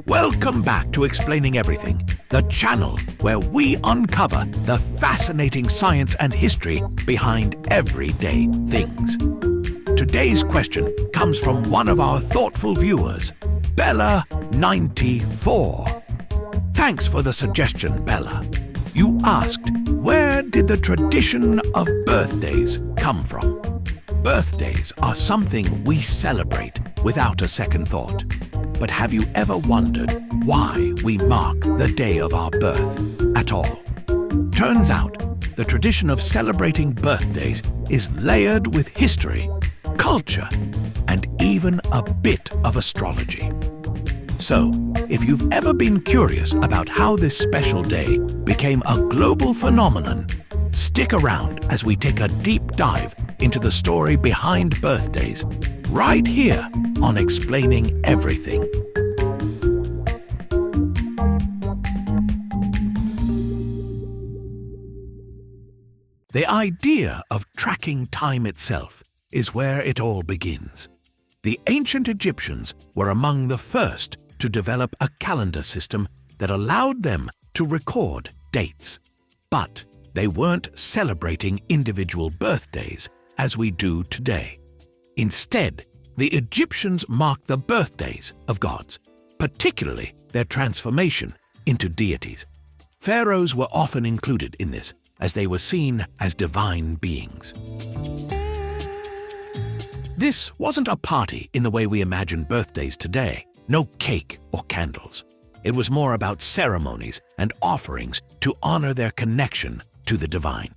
Welcome back to Explaining Everything, the channel where we uncover the fascinating science and history behind everyday things. Today's question comes from one of our thoughtful viewers, Bella94. Thanks for the suggestion, Bella. You asked, where did the tradition of birthdays come from? Birthdays are something we celebrate without a second thought. But have you ever wondered why we mark the day of our birth at all? Turns out, the tradition of celebrating birthdays is layered with history, culture, and even a bit of astrology. So, if you've ever been curious about how this special day became a global phenomenon, stick around as we take a deep dive into the story behind birthdays, right here on Explaining Everything. The idea of tracking time itself is where it all begins. The ancient Egyptians were among the first to develop a calendar system that allowed them to record dates. But they weren't celebrating individual birthdays as we do today. Instead, the Egyptians marked the birthdays of gods, particularly their transformation into deities. Pharaohs were often included in this, as they were seen as divine beings. This wasn't a party in the way we imagine birthdays today. No cake or candles. It was more about ceremonies and offerings to honor their connection to the divine.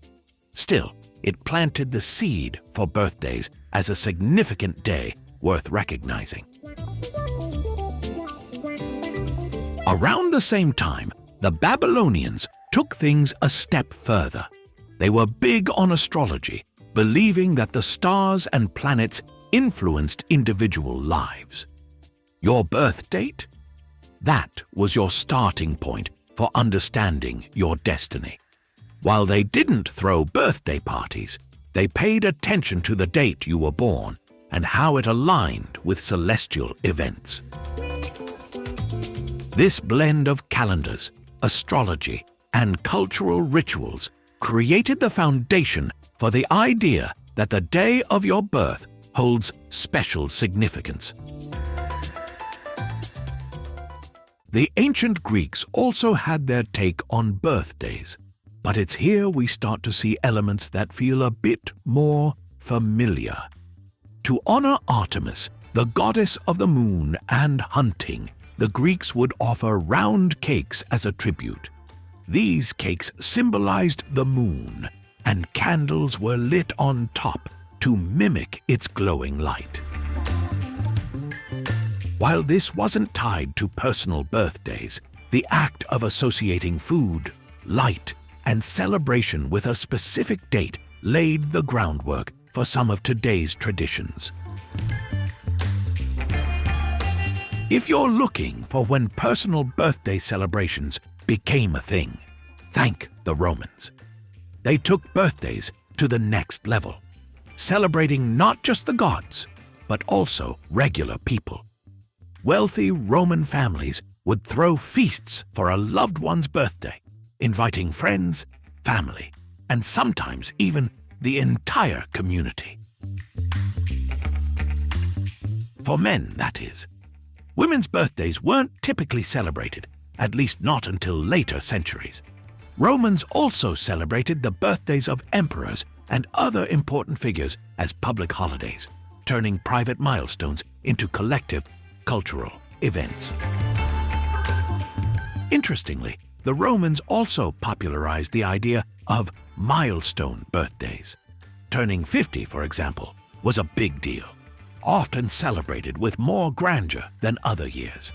Still, it planted the seed for birthdays as a significant day worth recognizing. Around the same time, the Babylonians took things a step further. They were big on astrology, believing that the stars and planets influenced individual lives. Your birth date? That was your starting point for understanding your destiny. While they didn't throw birthday parties, they paid attention to the date you were born and how it aligned with celestial events. This blend of calendars, astrology, and cultural rituals created the foundation for the idea that the day of your birth holds special significance. The ancient Greeks also had their take on birthdays, but it's here we start to see elements that feel a bit more familiar. To honor Artemis, the goddess of the moon and hunting, the Greeks would offer round cakes as a tribute. These cakes symbolized the moon, and candles were lit on top to mimic its glowing light. While this wasn't tied to personal birthdays, the act of associating food, light, and celebration with a specific date laid the groundwork for some of today's traditions. If you're looking for when personal birthday celebrations became a thing, thank the Romans. They took birthdays to the next level, celebrating not just the gods, but also regular people. Wealthy Roman families would throw feasts for a loved one's birthday, inviting friends, family, and sometimes even the entire community. For men, that is. Women's birthdays weren't typically celebrated, at least not until later centuries. Romans also celebrated the birthdays of emperors and other important figures as public holidays, turning private milestones into collective cultural events. Interestingly, the Romans also popularized the idea of milestone birthdays. Turning 50, for example, was a big deal, often celebrated with more grandeur than other years.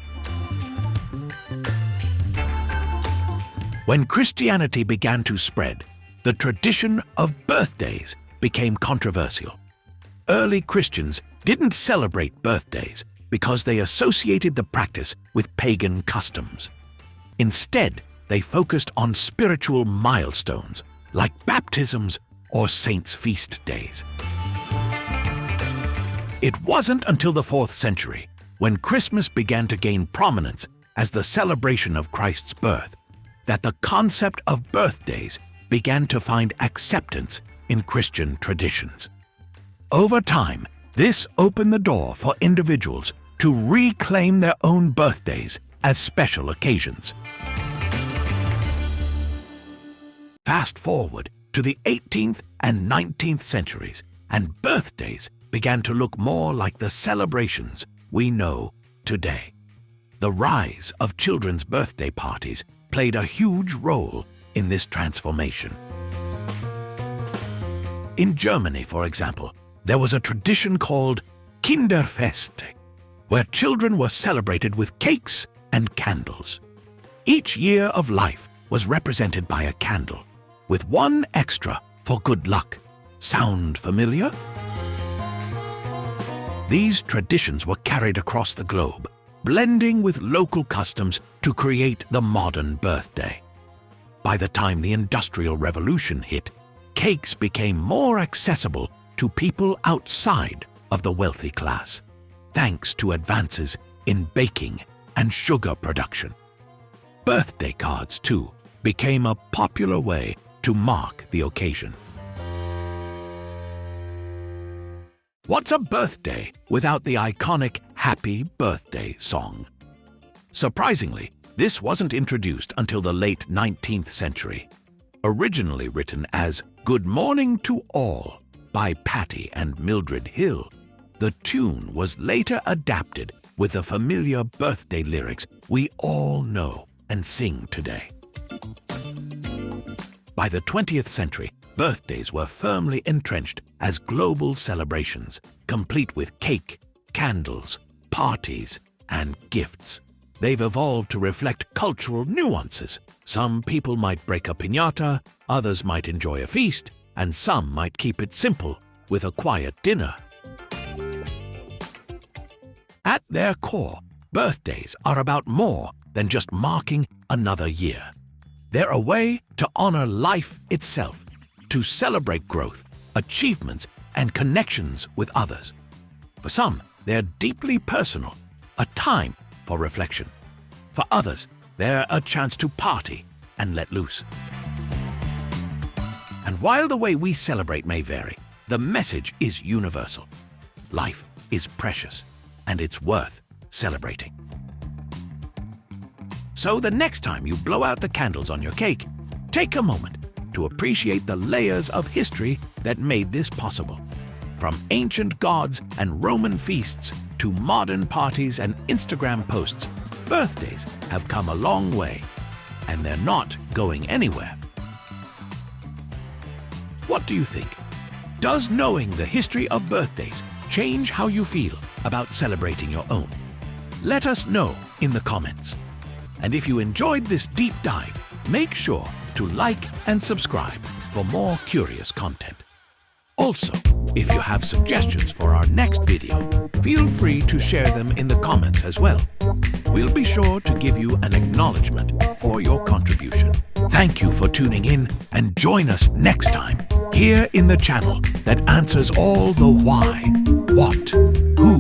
When Christianity began to spread, the tradition of birthdays became controversial. Early Christians didn't celebrate birthdays because they associated the practice with pagan customs. Instead, they focused on spiritual milestones like baptisms or saints' feast days. It wasn't until the 4th century when Christmas began to gain prominence as the celebration of Christ's birth that the concept of birthdays began to find acceptance in Christian traditions. Over time, this opened the door for individuals to reclaim their own birthdays as special occasions. Fast forward to the 18th and 19th centuries, and birthdays began to look more like the celebrations we know today. The rise of children's birthday parties played a huge role in this transformation. In Germany, for example, there was a tradition called Kinderfeste, where children were celebrated with cakes and candles. Each year of life was represented by a candle, with one extra for good luck. Sound familiar? These traditions were carried across the globe, blending with local customs to create the modern birthday. By the time the Industrial Revolution hit, cakes became more accessible to people outside of the wealthy class, thanks to advances in baking and sugar production. Birthday cards, too, became a popular way to mark the occasion. What's a birthday without the iconic Happy Birthday song? Surprisingly, this wasn't introduced until the late 19th century. Originally written as Good Morning to All by Patty and Mildred Hill, the tune was later adapted with the familiar birthday lyrics we all know and sing today. By the 20th century, birthdays were firmly entrenched as global celebrations, complete with cake, candles, parties, and gifts. They've evolved to reflect cultural nuances. Some people might break a piñata, others might enjoy a feast, and some might keep it simple with a quiet dinner. At their core, birthdays are about more than just marking another year. They're a way to honor life itself, to celebrate growth, achievements, and connections with others. For some, they're deeply personal, a time for reflection. For others, they're a chance to party and let loose. And while the way we celebrate may vary, the message is universal. Life is precious, and it's worth celebrating. So the next time you blow out the candles on your cake, take a moment to appreciate the layers of history that made this possible. From ancient gods and Roman feasts to modern parties and Instagram posts, birthdays have come a long way, and they're not going anywhere. What do you think? Does knowing the history of birthdays change how you feel about celebrating your own? Let us know in the comments. And if you enjoyed this deep dive, make sure to like and subscribe for more curious content. Also, if you have suggestions for our next video, feel free to share them in the comments as well. We'll be sure to give you an acknowledgement for your contribution. Thank you for tuning in, and join us next time here in the channel that answers all the why, what, who,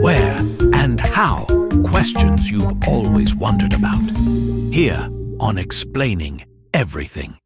where, and how questions you've always wondered about. Here on Explaining Everything.